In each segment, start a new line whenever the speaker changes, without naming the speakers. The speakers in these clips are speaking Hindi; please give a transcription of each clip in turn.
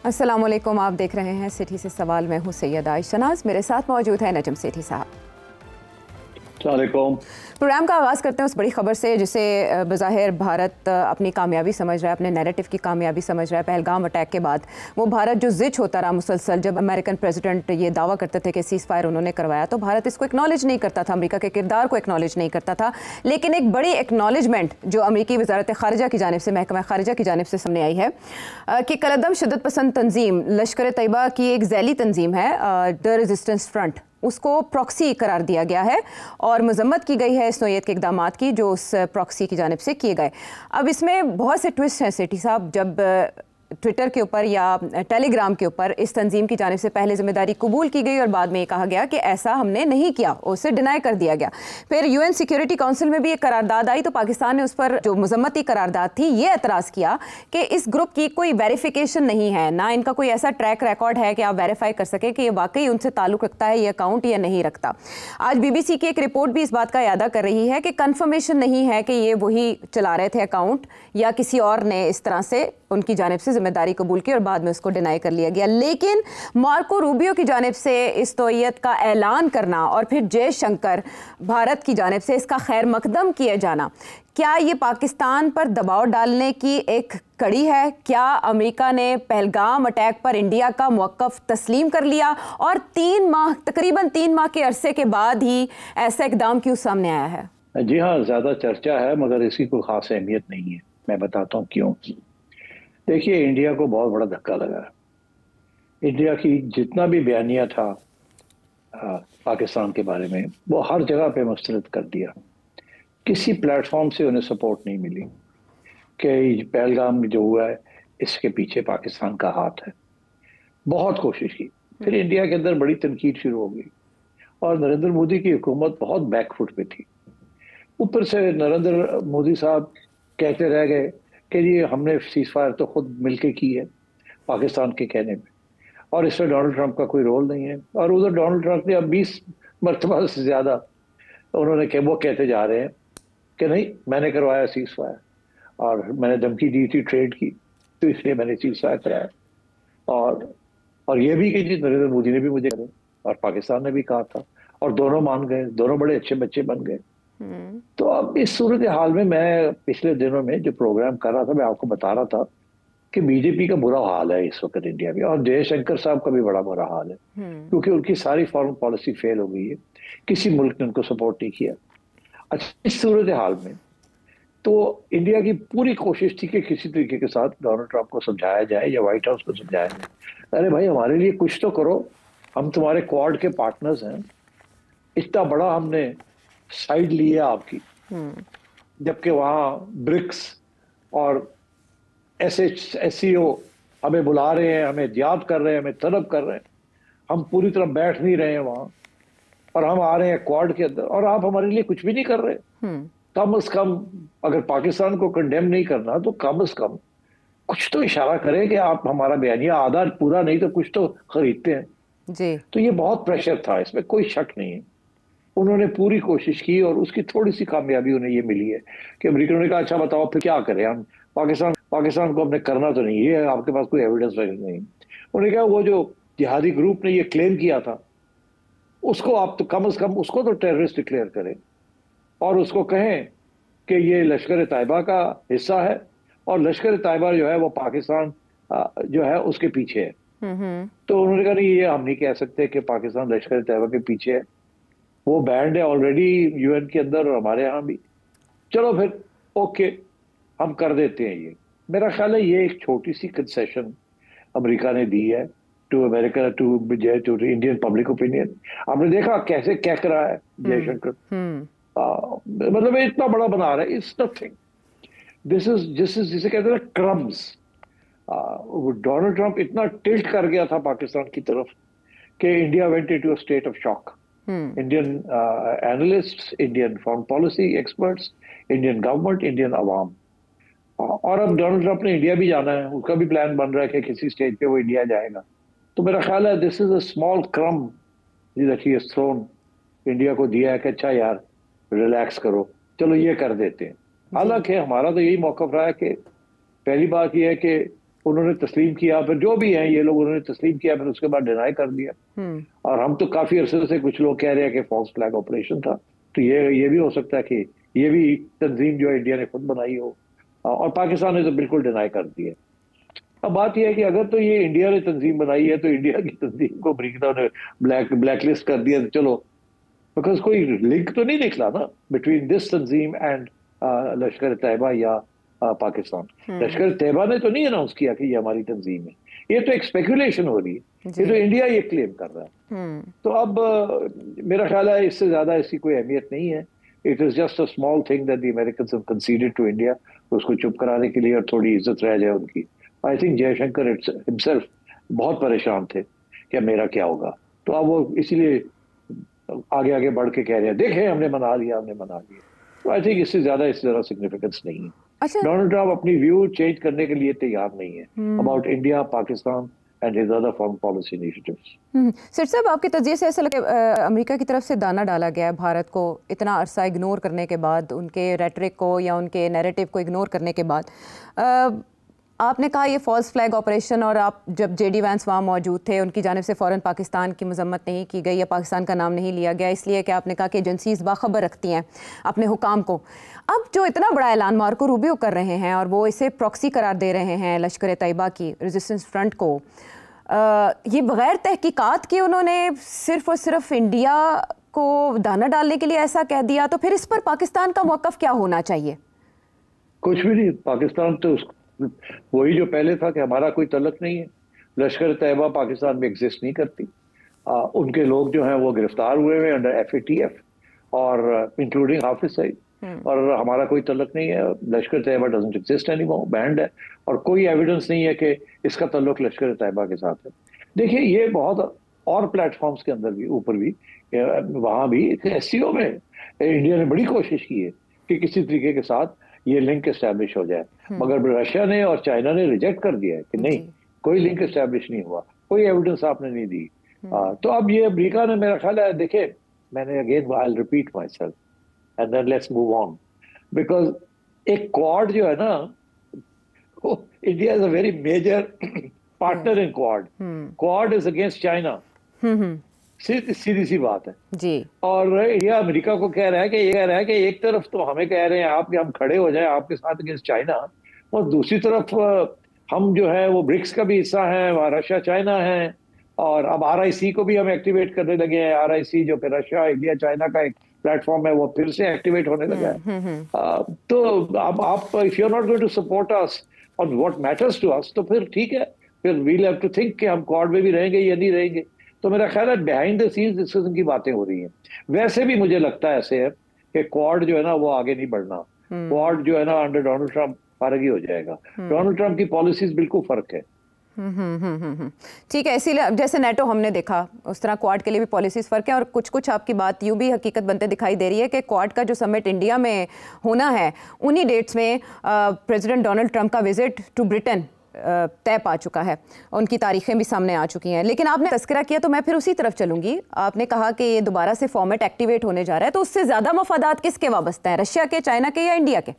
अस्सलाम वालेकुम, आप देख रहे हैं सिटी से सवाल। मैं हूँ सैयदा आयशनाज, मेरे साथ मौजूद है नजम सेठी साहब। प्रोग्राम का आगाज़ करते हैं उस बड़ी खबर से जिसे बज़ाहिर भारत अपनी कामयाबी समझ रहा है, अपने नैरेटिव की कामयाबी समझ रहा है। पहलगाम अटैक के बाद वो भारत जो जिच होता रहा मुसलसल, जब अमेरिकन प्रेसिडेंट ये दावा करते थे कि सीज़ फायर उन्होंने करवाया, तो भारत इसको एक्नॉलेज नहीं करता था, अमेरिका के किरदार को एक्नॉलेज नहीं करता था। लेकिन एक बड़ी एक्नॉलेजमेंट जो अमेरिकी वज़ारत ख़ारिजा की जानिब से, महकमा ख़ारिजा की जानिब से सामने आई है कि कलअदम शिद्दत पसंद तंजीम लश्कर तैयबा की एक ज़ैली तंजीम है द रेजिस्टेंस फ्रंट, उसको प्रॉक्सी करार दिया गया है और मजम्मत की गई है इस नौयत के इक़दामात की जो उस प्रॉक्सी की जानिब से किए गए। अब इसमें बहुत से ट्विस्ट हैं सेठी साहब। जब ट्विटर के ऊपर या टेलीग्राम के ऊपर इस तंजीम की जानिब से पहले जिम्मेदारी कबूल की गई और बाद में ये कहा गया कि ऐसा हमने नहीं किया, उसे डिनाई कर दिया गया। फिर यूएन सिक्योरिटी काउंसिल में भी एक करारदाद आई तो पाकिस्तान ने उस पर जो मजम्मती करारदाद थी ये एतराज़ किया कि इस ग्रुप की कोई वेरिफिकेशन नहीं है, ना इनका कोई ऐसा ट्रैक रिकॉर्ड है कि आप वेरीफाई कर सकें कि ये वाकई उनसे ताल्लुक़ रखता है ये अकाउंट या नहीं रखता। आज BBC की एक रिपोर्ट भी इस बात का इयादा कर रही है कि कन्फर्मेशन नहीं है कि ये वही चला रहे थे अकाउंट या किसी और ने इस तरह से उनकी जानिब से जिम्मेदारी कबूल की और बाद में उसको डिनाई कर लिया गया। लेकिन मार्को रूबियो की जानिब से इस तौयत का ऐलान करना और फिर जयशंकर भारत की जानिब से इसका खैर मकदम किए जाना, क्या ये पाकिस्तान पर दबाव डालने की एक कड़ी है? क्या अमेरिका ने पहलगाम अटैक पर इंडिया का मौक़िफ़ तस्लीम कर लिया और तकरीबन 3 माह के अरसे के बाद ही ऐसा इक़दाम क्यों सामने आया है?
जी हाँ, ज़्यादा चर्चा है मगर इसकी कोई ख़ास अहमियत नहीं है। मैं बताता हूँ क्यों। देखिए, इंडिया को बहुत बड़ा धक्का लगा। इंडिया की जितना भी बयानिया था पाकिस्तान के बारे में वो हर जगह पे मुस्तरद कर दिया। किसी प्लेटफॉर्म से उन्हें सपोर्ट नहीं मिली कि पहलगाम जो हुआ है इसके पीछे पाकिस्तान का हाथ है। बहुत कोशिश की, फिर इंडिया के अंदर बड़ी तनकीद शुरू हो गई और नरेंद्र मोदी की हुकूमत बहुत बैकफुट पे थी। ऊपर से नरेंद्र मोदी साहब कहते रह गए कि जी हमने सीज फायर तो खुद मिलके की है पाकिस्तान के कहने में और इसमें डोनाल्ड ट्रंप का कोई रोल नहीं है। और उधर डोनाल्ड ट्रंप ने अब 20 मरतबा से ज़्यादा उन्होंने वो कहते जा रहे हैं कि नहीं मैंने करवाया सीज फायर और मैंने धमकी दी थी ट्रेड की तो इसलिए मैंने सीज फायर कराया। और ये भी कि जी नरेंद्र मोदी ने भी मुझे कहा और पाकिस्तान ने भी कहा था और दोनों मान गए, दोनों बड़े अच्छे बच्चे बन गए। तो अब इस सूरत हाल में मैं पिछले दिनों में जो प्रोग्राम कर रहा था मैं आपको बता रहा था कि बीजेपी का बुरा हाल है इस वक्त इंडिया में और जयशंकर साहब का भी बड़ा बुरा हाल है क्योंकि उनकी सारी फॉरेन पॉलिसी फेल हो गई है, किसी मुल्क ने उनको सपोर्ट नहीं किया। अच्छा, इस सूरत हाल में तो इंडिया की पूरी कोशिश थी कि किसी तरीके के साथ डोनाल्ड ट्रंप को समझाया जाए या व्हाइट हाउस को समझाया जाए, अरे भाई हमारे लिए कुछ तो करो, हम तुम्हारे क्वाड के पार्टनर्स हैं, इतना बड़ा हमने साइड ली है आपकी, जबकि वहाँ ब्रिक्स और SCO हमें बुला रहे हैं, हमें याद कर रहे हैं, हमें तलब कर रहे हैं, हम पूरी तरह बैठ नहीं रहे हैं वहाँ और हम आ रहे हैं क्वाड के अंदर और आप हमारे लिए कुछ भी नहीं कर रहे। कम से कम अगर पाकिस्तान को कंडेम नहीं करना तो कम से कम कुछ तो इशारा करें कि आप हमारा बयानिया आधा पूरा नहीं तो कुछ तो खरीदते हैं जी। तो ये बहुत प्रेशर था, इसमें कोई शक नहीं है। उन्होंने पूरी कोशिश की और उसकी थोड़ी सी कामयाबी उन्हें ये मिली है कि अमेरिका ने कहा अच्छा बताओ फिर क्या करें हम, पाकिस्तान को हमने करना तो नहीं है, आपके पास कोई एविडेंस नहीं। उन्होंने कहा वो जो जिहादी ग्रुप ने ये क्लेम किया था उसको आप तो कम से कम उसको तो टेररिस्ट डिक्लेयर करें और उसको कहें कि ये लश्कर तैयबा का हिस्सा है और लश्कर तैयबा जो है वो पाकिस्तान जो है उसके पीछे है। तो उन्होंने कहा नहीं ये हम नहीं कह सकते कि पाकिस्तान लश्कर तैयबा के पीछे है, वो बैंड है ऑलरेडी UN के अंदर और हमारे यहाँ भी, चलो फिर ओके हम कर देते हैं। ये मेरा ख्याल है ये एक छोटी सी कंसेशन अमेरिका ने दी है to America to Indian public opinion. आपने देखा कैसे क्या करा है जयशंकर, मतलब इतना बड़ा बना रहा है, इट्स नथिंग, दिस इज जिसे कहते हैं क्रम्स। डोनाल्ड ट्रंप इतना टिल्ट कर गया था पाकिस्तान की तरफ कि India went into a state of shock. Indian analysts, Indian foreign policy experts, Indian government, Indian अवाम, और अब डोनाल्ड ट्रंप ने इंडिया भी जाना है, उसका भी प्लान बन रहा है कि किसी स्टेज पे वो इंडिया जाएगा। तो मेरा ख्याल है this is a small crumb that he has thrown, India को दिया है कि अच्छा यार रिलैक्स करो, चलो ये कर देते हैं। हालांकि हमारा तो यही मौक़िफ़ रहा है कि पहली बात यह है कि उन्होंने तस्लीम किया, फिर जो भी हैं ये लोग उन्होंने तस्लीम किया, फिर उसके बाद डिनाई कर दिया। और हम तो काफी अरसे से कुछ लोग कह रहे हैं कि फॉल्स फ्लैग ऑपरेशन था, तो ये भी हो सकता है कि ये भी तंजीम जो है इंडिया ने खुद बनाई हो, और पाकिस्तान ने तो बिल्कुल डिनाई कर दिया। अब बात यह है कि अगर तो ये इंडिया ने तंजीम बनाई है तो इंडिया की तंजीम को अमेरिका ने ब्लैकलिस्ट कर दिया, तो चलो, बिकॉज कोई लिंक तो नहीं निकला ना बिटवीन दिस तंजीम एंड लश्कर तैयबा या पाकिस्तान। लश्कर तैयबा ने तो नहीं अनाउंस किया कि ये हमारी तंजीम है, ये तो एक स्पेकुलेशन हो रही है, ये तो इंडिया ये क्लेम कर रहा है। तो अब मेरा ख्याल है इससे ज्यादा इसकी कोई अहमियत नहीं है। It is just a small thing that the Americans have considered to India, उसको चुप कराने के लिए और थोड़ी इज्जत रह जाए उनकी। आई थिंक जयशंकर हिमसेल्फ बहुत परेशान थे कि मेरा क्या होगा, तो अब वो इसीलिए आगे आगे बढ़ के कह रहे हैं देखें हमने मना लिया, हमने मना लिया। तो आई थिंक इससे ज्यादा सिग्निफिकेंस नहीं है।
अच्छा,
डोनाल्ड ट्रंप अपनी व्यू चेंज करने के लिए तैयार नहीं है about India, Pakistan and his other foreign policy initiatives.
Sir साहब, आपके तजिए से ऐसा लगे अमेरिका की तरफ से दाना डाला गया है भारत को इतना अरसा इग्नोर करने के बाद, उनके रेटरिक को या उनके नैरेटिव को इग्नोर करने के बाद। आपने कहा ये फॉल्स फ्लैग ऑपरेशन, और आप जब जेडी वैंस वहाँ मौजूद थे उनकी जानिब से फ़ौरन पाकिस्तान की मजम्मत नहीं की गई या पाकिस्तान का नाम नहीं लिया गया, इसलिए कि आपने कहा कि एजेंसीज बाखबर रखती हैं अपने हुकाम को। अब जो इतना बड़ा ऐलान मार्को रूबियो कर रहे हैं और वो इसे प्रॉक्सी करार दे रहे हैं लश्कर तैयबा की रेजिस्टेंस फ्रंट को, ये बग़ैर तहकीकात के उन्होंने सिर्फ और सिर्फ इंडिया को दाना डालने के लिए ऐसा कह दिया, तो फिर इस पर पाकिस्तान का मौक़िफ़ क्या होना चाहिए?
कुछ भी नहीं, पाकिस्तान तो वही जो पहले था कि हमारा कोई तल्लुक नहीं है। लश्कर तैयबा पाकिस्तान में एग्जिस्ट नहीं करती। उनके लोग जो हैं वो गिरफ्तार हुए हैं अंडर FATF और इंक्लूडिंग हाफिज सईद, और हमारा कोई तल्लुक नहीं है। Lashkar Taiba doesn't exist anymore, banned है, और कोई एविडेंस नहीं है कि इसका तल्लुक लश्कर तैयबा के साथ है। देखिए ये बहुत और प्लेटफॉर्म्स के अंदर भी, ऊपर भी, वहां भी SCO में इंडिया ने बड़ी कोशिश की है कि किसी तरीके के साथ ये लिंक एस्टैब्लिश हो जाए, मगर रशिया ने और चाइना ने रिजेक्ट कर दिया है कि नहीं, कोई लिंक एस्टैब्लिश नहीं हुआ, कोई एविडेंस आपने नहीं दी। तो अब ये अमेरिका ने, मेरा ख्याल है, देखे मैंने again I will repeat myself and then let's move on, because एक क्वाड जो है ना, India is a very major partner in quad. Quad is against China, सीधी सी बात है
जी।
और इंडिया अमेरिका को कह रहा है कि ये कह रहा है कि एक तरफ तो हमें कह रहे हैं आप कि हम खड़े हो जाएं आपके साथ अगेंस्ट चाइना, और दूसरी तरफ हम जो है वो ब्रिक्स का भी हिस्सा है, वहाँ रशिया चाइना है, और अब RIC को भी हम एक्टिवेट करने लगे हैं। RIC जो कि रशिया इंडिया चाइना का एक प्लेटफॉर्म है, वो फिर से एक्टिवेट होने लगा है। तो अब आप if you are not going to support us on what matters to us, तो फिर ठीक है, फिर वील हैव टू थिंक कि हम क्वाड में भी रहेंगे या नहीं रहेंगे। तो मेरा ख्याल है बिहाइंड द सीन्स डिस्कशन की बातें हो रही हैं। वैसे भी मुझे लगता है ऐसे है कि क्वाड जो है ना वो आगे नहीं बढ़ना। क्वाड जो है ना अंडर डोनाल्ड ट्रंप फर्क ही हो जाएगा। डोनाल्ड ट्रंप की पॉलिसीज बिल्कुल फर्क है।
ठीक है, इसीलिए जैसे नेटो हमने देखा उस तरह क्वाड के लिए भी पॉलिसीज फर्क है, और कुछ कुछ आपकी बात यूं भी हकीकत बनते दिखाई दे रही है कि क्वाड का जो समिट इंडिया में होना है उन्हीं डेट्स में प्रेसिडेंट डोनाल्ड ट्रंप का विजिट टू ब्रिटेन तय पा चुका है, उनकी तारीखें भी सामने आ चुकी हैं। लेकिन आपने तस्करा किया तो मैं फिर उसी तरफ चलूंगी। आपने कहा कि ये दोबारा से फॉर्मेट एक्टिवेट होने जा रहा है, तो उससे ज्यादा मफादात किसके वाबस्ते हैं, रशिया के, चाइना के या इंडिया के?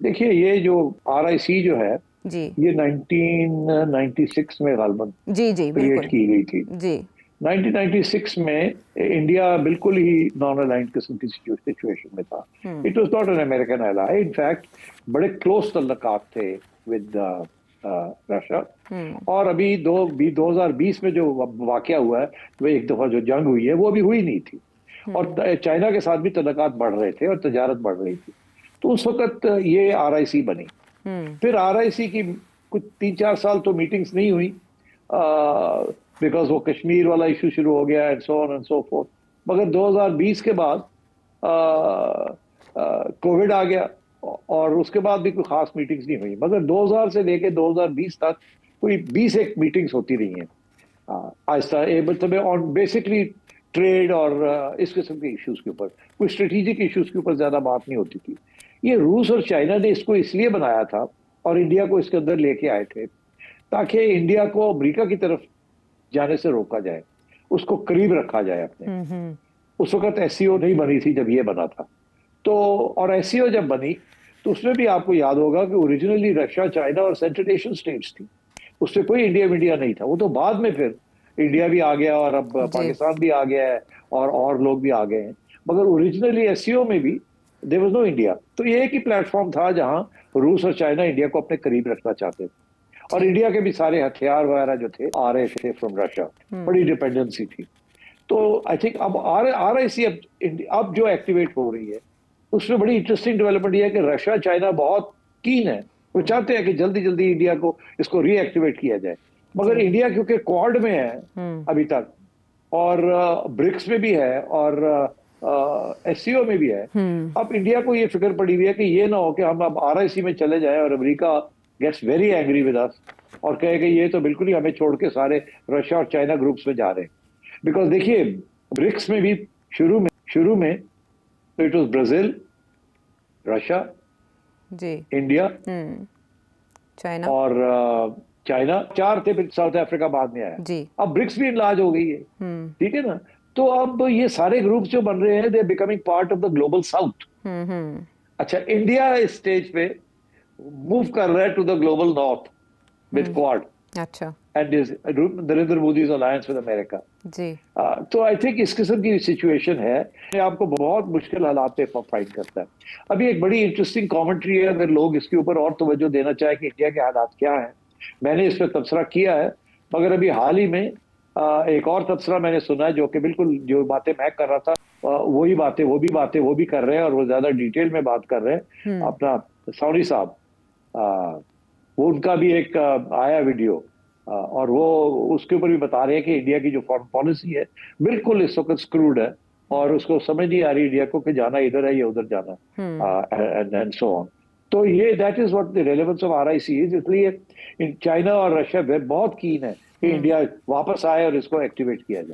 देखिए ये जो RIC जो है
जी,
ये 1996 में गालबन
जी
क्रिएट की गई थी
जी।
1996 में इंडिया बिल्कुल ही नॉन अलाइंड किस्म की सिचुएशन में था। It was not an American ally, in fact बड़े क्लोज तल्लुकात थे विद रशिया। और अभी 2020 में जो वाकया हुआ है, वो एक दफा जो जंग हुई है वो अभी हुई नहीं थी, और चाइना के साथ भी तल्लुकात बढ़ रहे थे और तजारत बढ़ रही थी। तो उस वक्त ये RIC बनी। फिर RIC की कुछ 3-4 साल तो मीटिंग्स नहीं हुई, बिकॉज वो कश्मीर वाला इशू शुरू हो गया and so on and so fourth. मगर 2020 के बाद कोविड आ गया और उसके बाद भी कोई खास मीटिंग्स नहीं हुई। मगर 2000 से लेके 2020 तक कोई 20 मीटिंग्स होती रही हैं आहिस्ता, मतलब ऑन बेसिकली ट्रेड और इस किस्म के इश्यूज के ऊपर, कोई स्ट्रेटेजिक इश्यूज के ऊपर ज्यादा बात नहीं होती थी। ये रूस और चाइना ने इसको इसलिए बनाया था और इंडिया को इसके अंदर लेके आए थे ताकि इंडिया को अमेरिका की तरफ जाने से रोका जाए, उसको करीब रखा जाए अपने। उस वक्त SCO नहीं बनी थी जब ये बना था, तो और SCO जब बनी तो उसमें भी आपको याद होगा कि ओरिजिनली रशिया, चाइना और सेंट्रल एशियन स्टेट्स थी, उससे कोई इंडिया मीडिया नहीं था। वो तो बाद में फिर इंडिया भी आ गया और अब पाकिस्तान भी आ गया है और लोग भी आ गए हैं, मगर ओरिजिनली एससीओ में भी देयर वाज नो इंडिया। तो ये एक ही प्लेटफॉर्म था जहां रूस और चाइना इंडिया को अपने करीब रखना चाहते थे, और इंडिया के भी सारे हथियार वगैरह जो थे आ रहे थे फ्रॉम रशिया, बड़ी डिपेंडेंसी थी। तो आई थिंक अब RIC अब जो एक्टिवेट हो रही है, उसमें बड़ी इंटरेस्टिंग डेवलपमेंट ये है कि रशिया चाइना बहुत कीन है, वो चाहते हैं कि जल्दी जल्दी इंडिया को इसको रीएक्टिवेट किया जाए। मगर इंडिया क्योंकि क्वाड में है अभी तक, और ब्रिक्स में भी है, और SCO में भी है, अब इंडिया को ये फिक्र पड़ी हुई है कि ये ना हो कि हम अब RIC में चले जाएं और America gets very angry with us और कहे कि ये तो बिल्कुल ही हमें छोड़ के सारे रशिया और चाइना ग्रुप्स में जा रहे हैं। बिकॉज देखिए, ब्रिक्स में भी शुरू में तो इट वाज ब्राजील, रशिया जी, इंडिया,
चाइना
और चाइना, 4 थे, फिर साउथ अफ्रीका बाद में आया जी। अब ब्रिक्स भी इनलार्ज हो गई है, ठीक है ना। तो अब ये सारे ग्रुप्स जो बन रहे हैं, they are becoming part of the global south. अच्छा, इंडिया इस स्टेज पे मूव कर रहा है to the global north with quad, अच्छा, and Narendra Modi alliance with America जी। तो आई थिंक इस किस्म की सिचुएशन है, आपको बहुत मुश्किल हालात पे फाइट करता है। अभी एक बड़ी इंटरेस्टिंग कमेंट्री है, अगर लोग इसके ऊपर और तवज्जो देना चाहे कि इंडिया के हालात क्या हैं, मैंने इस पर तबसरा किया है, मगर अभी हाल ही में एक और तबसरा मैंने सुना है जो कि बिल्कुल जो बातें मैं कर रहा था वही बातें वो भी कर रहे हैं, और वो ज्यादा डिटेल में बात कर रहे हैं। अपना सौनी साहब, वो उनका भी एक आया वीडियो, और वो उसके ऊपर भी बता रहे हैं कि इंडिया की जो फॉरेन पॉलिसी है बिल्कुल इस वक्त स्क्रूड है, और उसको समझ नहीं आ रही इंडिया को कि जाना इधर है या उधर जाना, एंड सो ऑन। तो ये that is what the relevance of RIC is. इसलिए चाइना और रशिया बहुत कीन है कि इंडिया वापस आए और इसको एक्टिवेट किया जाए।